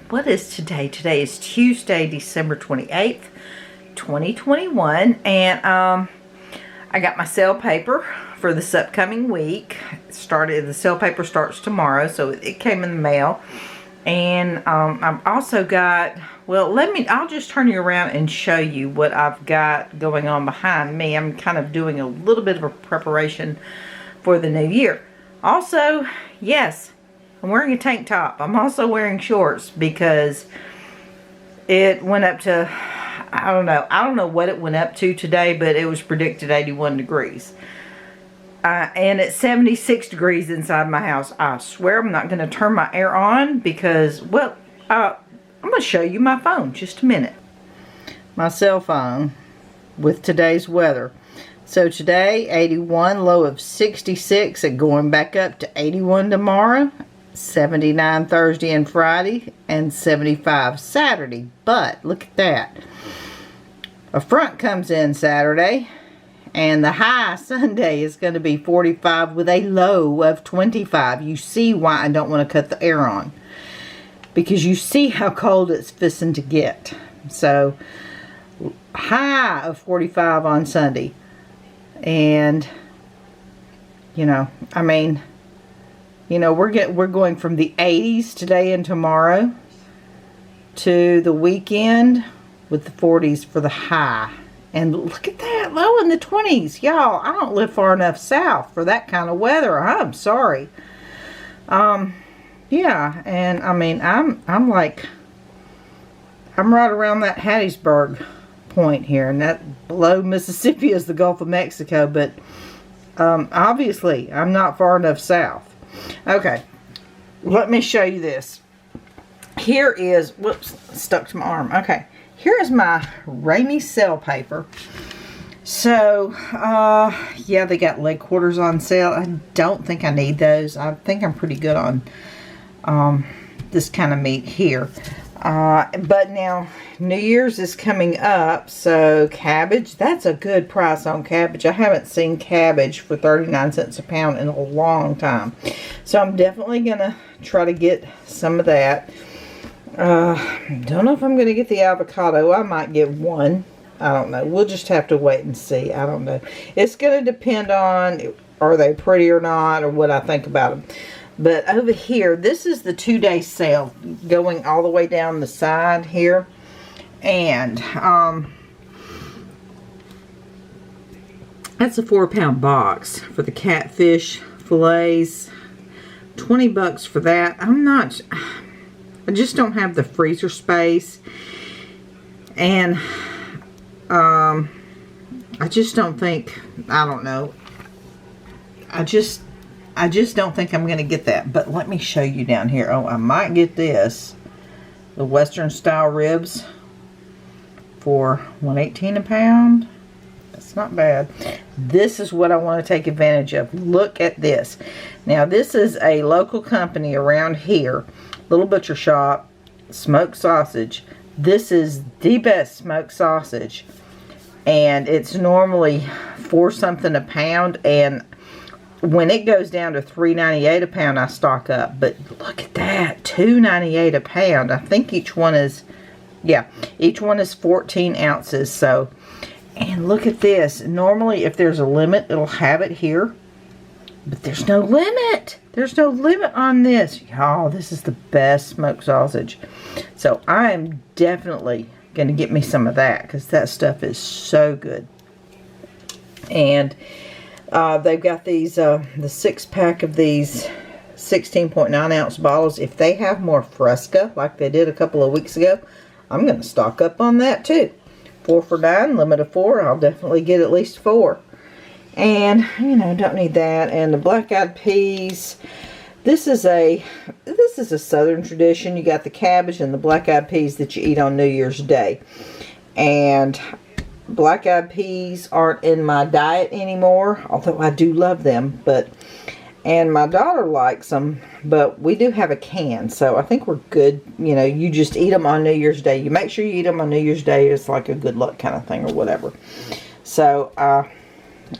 what is today? Today is Tuesday, December 28th, 2021, and I got my sale paper for this upcoming week. The sale paper starts tomorrow, so it came in the mail. And I've also got, well, I'll just turn you around and show you what I've got going on behind me. I'm kind of doing a little bit of a preparation for the new year. Also, yes, I'm wearing a tank top. I'm also wearing shorts because it went up to, I don't know what it went up to today, but it was predicted 81 degrees. And it's 76 degrees inside my house. I swear I'm not going to turn my air on because, well, I'm going to show you my phone. Just a minute. My cell phone with today's weather. So today, 81, low of 66, and going back up to 81 tomorrow, 79 Thursday and Friday, and 75 Saturday. But look at that. A front comes in Saturday. And the high Sunday is going to be 45 with a low of 25. You see why I don't want to cut the air on. Because you see how cold it's fixing to get. So, high of 45 on Sunday. And, we're going from the 80s today and tomorrow to the weekend with the 40s for the high. And look at that, low in the 20s. Y'all, I don't live far enough south for that kind of weather. I'm sorry. Yeah, and I'm right around that Hattiesburg point here. And that below Mississippi is the Gulf of Mexico. But obviously, I'm not far enough south. Okay, let me show you this. Here is, whoops, stuck to my arm. Okay. Here is my Ramey sale paper. So, yeah, they got leg quarters on sale. I don't think I need those. I think I'm pretty good on this kind of meat here. But now, New Year's is coming up, so cabbage, that's a good price on cabbage. I haven't seen cabbage for 39 cents a pound in a long time. So I'm definitely going to try to get some of that. Don't know if I'm going to get the avocado. I might get one. I don't know. We'll just have to wait and see. I don't know. It's going to depend on are they pretty or not, or what I think about them. But over here, this is the 2-day sale going all the way down the side here. And that's a 4-pound box for the catfish fillets. 20 bucks for that. I just don't have the freezer space, and I just don't think, I don't know, I just don't think I'm going to get that. But let me show you down here. Oh, I might get this, the Western style ribs for $1.18 a pound. That's not bad. This is what I want to take advantage of. Look at this. Now, this is a local company around here. Little butcher shop, smoked sausage. This is the best smoked sausage, and it's normally $4 something a pound, and when it goes down to $3.98 a pound, I stock up. But look at that, $2.98 a pound. I think each one is 14 ounces. So, and look at this. Normally, if there's a limit, it'll have it here. But there's no limit. There's no limit on this. Y'all, this is the best smoked sausage. So I am definitely going to get me some of that because that stuff is so good. And they've got these, the 6-pack of these 16.9 ounce bottles. If they have more Fresca like they did a couple of weeks ago, I'm going to stock up on that too. 4 for $9, limit of 4. I'll definitely get at least 4. And, don't need that. And the black-eyed peas. This is a Southern tradition. You got the cabbage and the black-eyed peas that you eat on New Year's Day. And black-eyed peas aren't in my diet anymore, although I do love them. And my daughter likes them, but we do have a can, so I think we're good. You just eat them on New Year's Day. You make sure you eat them on New Year's Day. It's like a good luck kind of thing or whatever. So,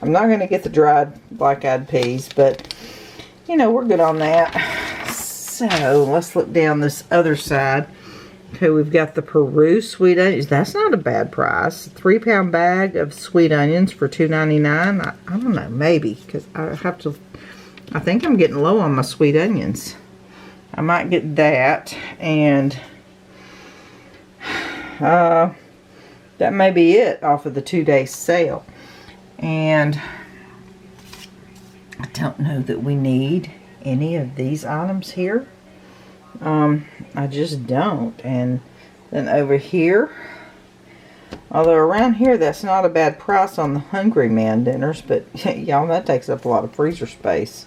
I'm not going to get the dried black-eyed peas, but, we're good on that. So, let's look down this other side. Okay, we've got the Peru sweet onions. That's not a bad price. 3-pound bag of sweet onions for $2.99. I don't know, maybe, because I think I'm getting low on my sweet onions. I might get that, and that may be it off of the 2-day sale. And I don't know that we need any of these items here. I just don't. And then over here, although around here that's not a bad price on the Hungry Man dinners, but y'all, that takes up a lot of freezer space.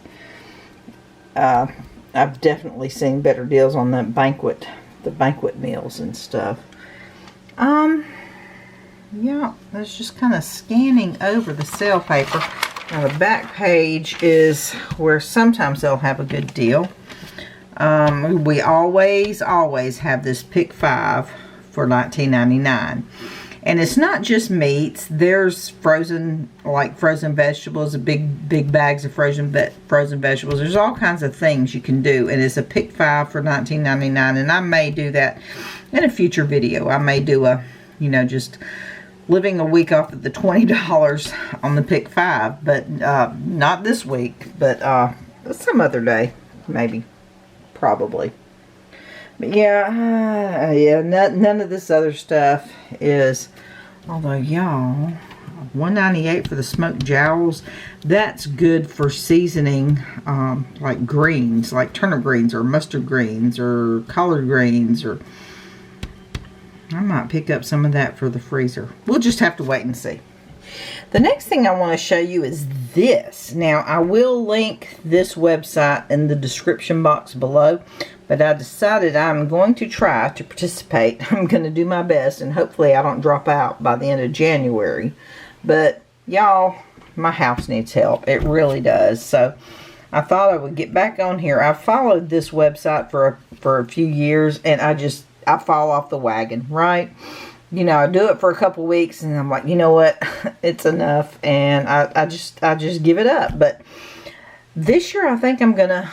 I've definitely seen better deals on the banquet meals and stuff. Yeah, that's just kind of scanning over the sale paper. Now the back page is where sometimes they'll have a good deal. We always have this pick 5 for $19.99. And it's not just meats. There's frozen vegetables, big bags of frozen vegetables. There's all kinds of things you can do. And it's a pick 5 for $19.99. And I may do that in a future video. I may do a, just living a week off of the $20 on the pick 5. But not this week. But some other day, maybe. Probably. But yeah, none of this other stuff is, although y'all, $1.98 for the smoked jowls. That's good for seasoning, like greens, like turnip greens or mustard greens or collard greens, or I might pick up some of that for the freezer. We'll just have to wait and see. The next thing I want to show you is this. Now, I will link this website in the description box below, but I decided I'm going to try to participate. I'm going to do my best, and hopefully I don't drop out by the end of January. But, y'all, my house needs help. It really does. So, I thought I would get back on here. I've followed this website for a few years, and I fall off the wagon, right? I do it for a couple weeks and I'm like, you know what, it's enough, and I just give it up. But this year I think I'm gonna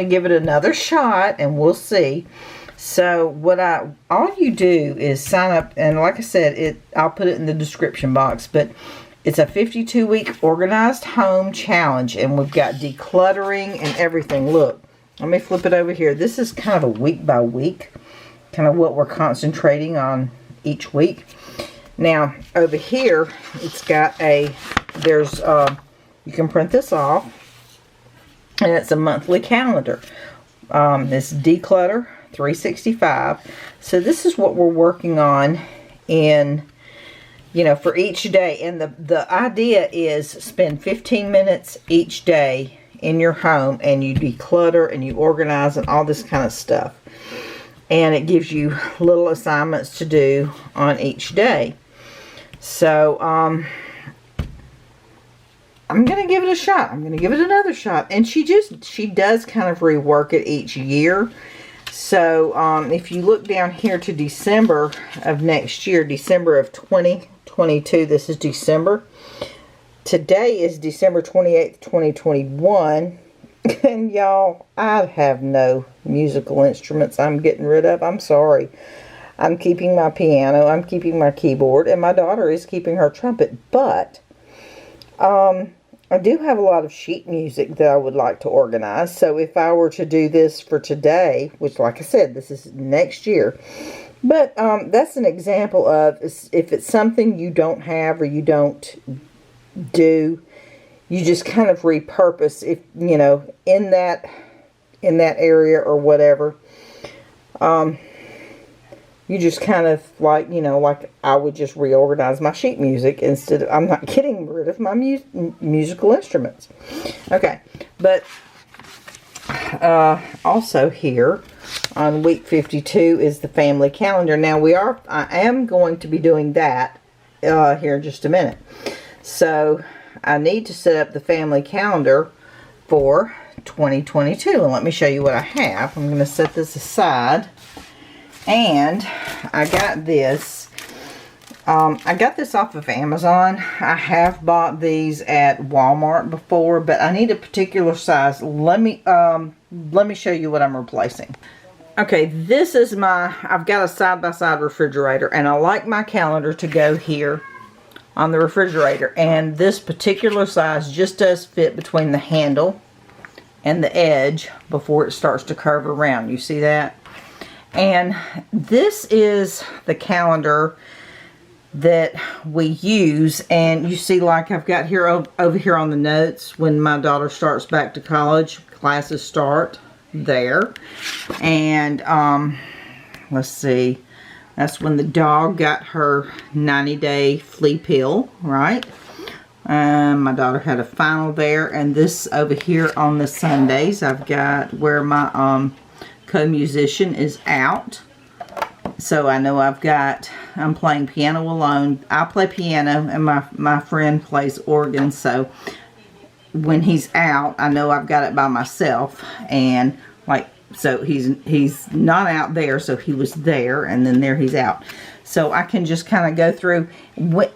give it another shot, and we'll see. So all you do is sign up, and like I said, I'll put it in the description box, but it's a 52-week organized home challenge, and we've got decluttering and everything. Look, let me flip it over here. This is kind of a week by week, kind of what we're concentrating on each week. Now over here it's got you can print this off, and it's a monthly calendar. It's Declutter 365. So this is what we're working on for each day, and the idea is spend 15 minutes each day in your home, and you declutter and you organize and all this kind of stuff. And it gives you little assignments to do on each day. So, I'm going to give it a shot. I'm going to give it another shot. And she does kind of rework it each year. So, if you look down here to December of next year, December of 2022, this is December. Today is December 28th, 2021. And y'all, I have no musical instruments I'm getting rid of. I'm sorry. I'm keeping my piano, I'm keeping my keyboard, and my daughter is keeping her trumpet. But I do have a lot of sheet music that I would like to organize. So if I were to do this for today, which like I said, this is next year. But that's an example of if it's something you don't have or you don't do, you just kind of repurpose, if in that area or whatever. You just kind of like I would just reorganize my sheet music instead of, I'm not getting rid of my musical instruments. Okay, but also here on week 52 is the family calendar. Now I am going to be doing that here in just a minute. So I need to set up the family calendar for 2022. And let me show you what I have. I'm going to set this aside. And I got this. I got this off of Amazon. I have bought these at Walmart before, but I need a particular size. Let me show you what I'm replacing. Okay, this is I've got a side-by-side refrigerator, and I like my calendar to go here on the refrigerator, and this particular size just does fit between the handle and the edge before it starts to curve around. You see that? And this is the calendar that we use, and you see, like, I've got here over here on the notes, when my daughter starts back to college, classes start there. And let's see, that's when the dog got her 90-day flea pill, right? My daughter had a final there. And this over here on the Sundays, I've got where my co-musician is out. So I know I'm playing piano alone. I play piano, and my friend plays organ. So when he's out, I know I've got it by myself. And like, so he's not out there, so he was there, and then there he's out. So I can just kind of go through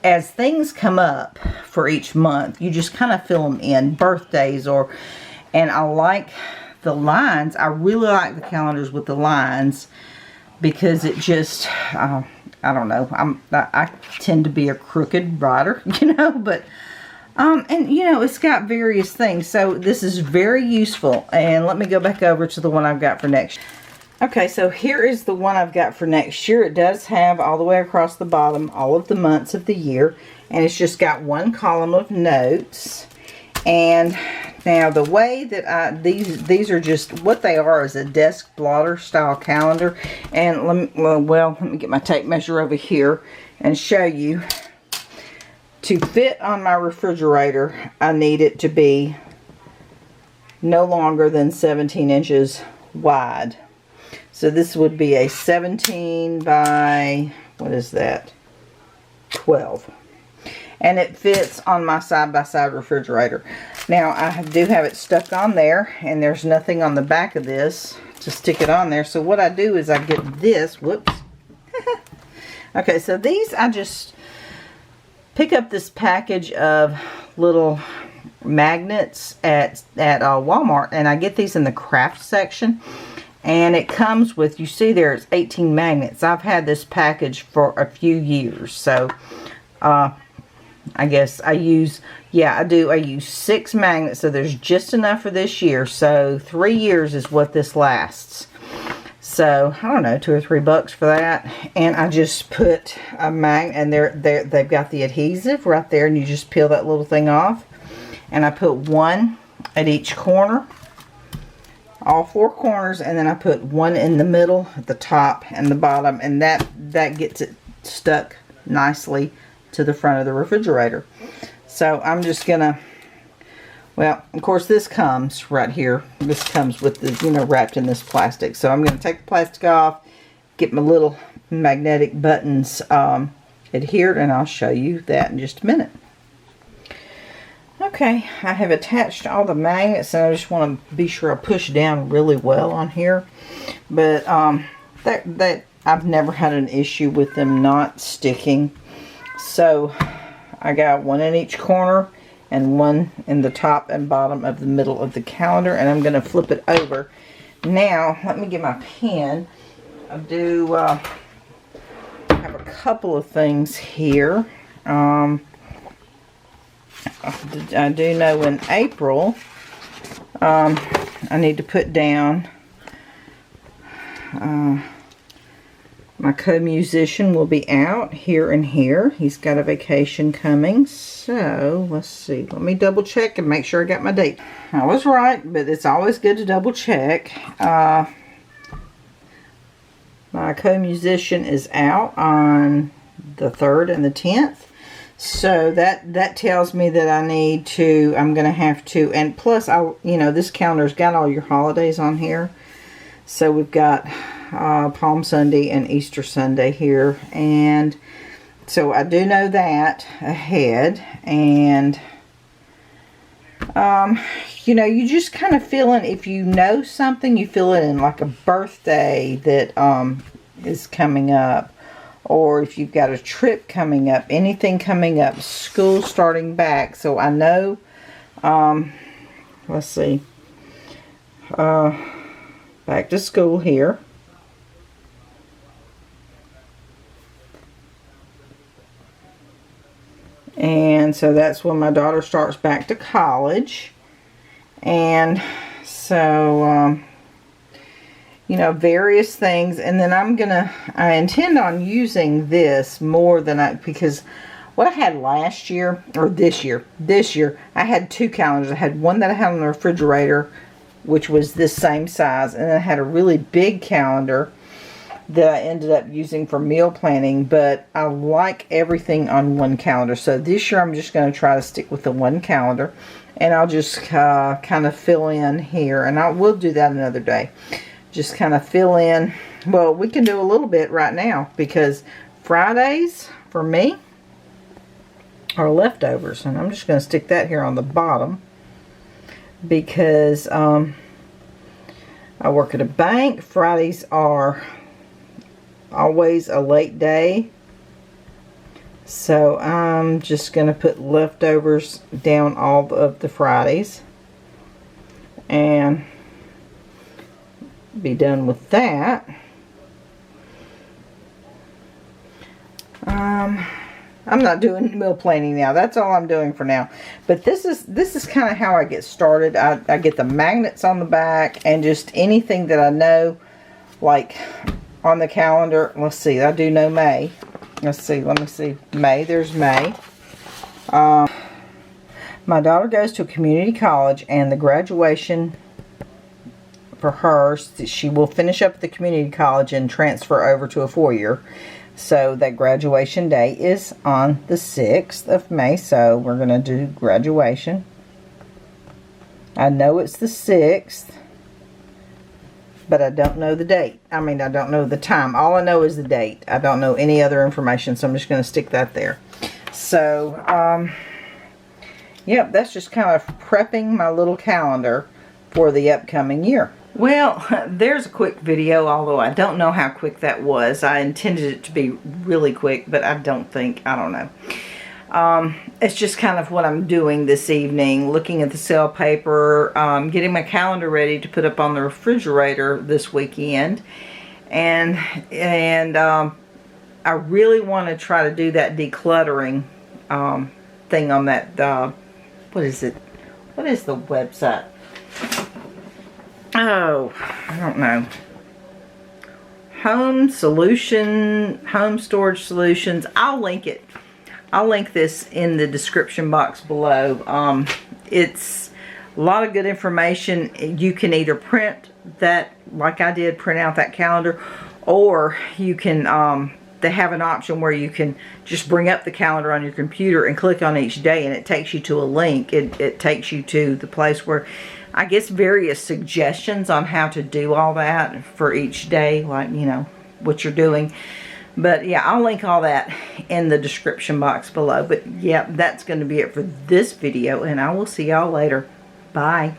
as things come up for each month. You just kind of fill them in, birthdays, and I like the lines. I really like the calendars with the lines, because it just, I don't know, I tend to be a crooked writer, you know, but, and you know, it's got various things, so this is very useful. And let me go back over to the one I've got for next year. Okay, so here is the one I've got for next year. It does have all the way across the bottom all of the months of the year, and it's just got one column of notes. And now the way that these are just, what they are is a desk blotter style calendar. And let me get my tape measure over here and show you. To fit on my refrigerator, I need it to be no longer than 17 inches wide. So this would be a 17 by, what is that, 12. And it fits on my side-by-side refrigerator. Now, I do have it stuck on there, and there's nothing on the back of this to stick it on there. So what I do is I get this, whoops. Okay, so these, I just pick up this package of little magnets at Walmart, and I get these in the craft section. And it comes with, you see there, it's 18 magnets. I've had this package for a few years. So, I guess I use, I use 6 magnets. So there's just enough for this year. So 3 years is what this lasts. So, I don't know, $2 or $3 for that. And I just put a magnet, and they've got the adhesive right there. And you just peel that little thing off. And I put one at each corner. All 4 corners, and then I put one in the middle, at the top and the bottom, and that gets it stuck nicely to the front of the refrigerator. So I'm just gonna, well, of course this comes right here. This comes with the, you know, wrapped in this plastic. So I'm gonna take the plastic off, get my little magnetic buttons adhered, and I'll show you that in just a minute. Okay, I have attached all the magnets, and I just want to be sure I push down really well on here. But that I've never had an issue with them not sticking. So I got one in each corner and one in the top and bottom of the middle of the calendar, and I'm going to flip it over. Now, let me get my pen. I do have a couple of things here. I do know in April, I need to put down, my co-musician will be out here and here. He's got a vacation coming. So, let's see. Let me double check and make sure I got my date. I was right, but it's always good to double check. My co-musician is out on the 3rd and the 10th. So that tells me that I'm going to have to, and plus, you know, this calendar's got all your holidays on here. So we've got Palm Sunday and Easter Sunday here. And so I do know that ahead. And, you know, you just kind of fill in, if you know something, you fill it in, like a birthday that is coming up. Or if you've got a trip coming up, anything coming up, school starting back. So I know, let's see, back to school here. And so that's when my daughter starts back to college. And so, you know, various things. And then I intend on using this more than because what I had last year, or this year, I had two calendars. I had one that I had on the refrigerator, which was this same size. And then I had a really big calendar that I ended up using for meal planning, but I like everything on one calendar. So this year I'm just going to try to stick with the one calendar, and I'll just kind of fill in here, and I will do that another day. Just kind of fill in. Well, we can do a little bit right now because Fridays for me are leftovers, and I'm just going to stick that here on the bottom because I work at a bank. Fridays are always a late day, so I'm just going to put leftovers down all of the Fridays and be done with that. I'm not doing meal planning now. That's all I'm doing for now. But this is kind of how I get started. I get the magnets on the back and just anything that I know, like on the calendar. Let's see, I do know May. Let's see, let me see. May, there's May. My daughter goes to a community college, and the graduation for her, she will finish up at the community college and transfer over to a four-year. So that graduation day is on the 6th of May. So we're going to do graduation. I know it's the 6th, but I don't know the date. I mean, I don't know the time. All I know is the date. I don't know any other information, so I'm just going to stick that there. So, yep, that's just kind of prepping my little calendar for the upcoming year. Well, there's a quick video, although I don't know how quick that was. I intended it to be really quick, but I don't know. It's just kind of what I'm doing this evening, looking at the sale paper, getting my calendar ready to put up on the refrigerator this weekend. And I really want to try to do that decluttering thing on that, what is it? What is the website? Oh, I don't know. Home Storage Solutions. I'll link it. I'll link this in the description box below. It's a lot of good information. You can either print that, like I did, print out that calendar, or you can, they have an option where you can just bring up the calendar on your computer and click on each day, and it takes you to a link. It takes you to the place where, I guess, various suggestions on how to do all that for each day, like, you know, what you're doing. But yeah, I'll link all that in the description box below. But yeah, that's going to be it for this video, and I will see y'all later. Bye.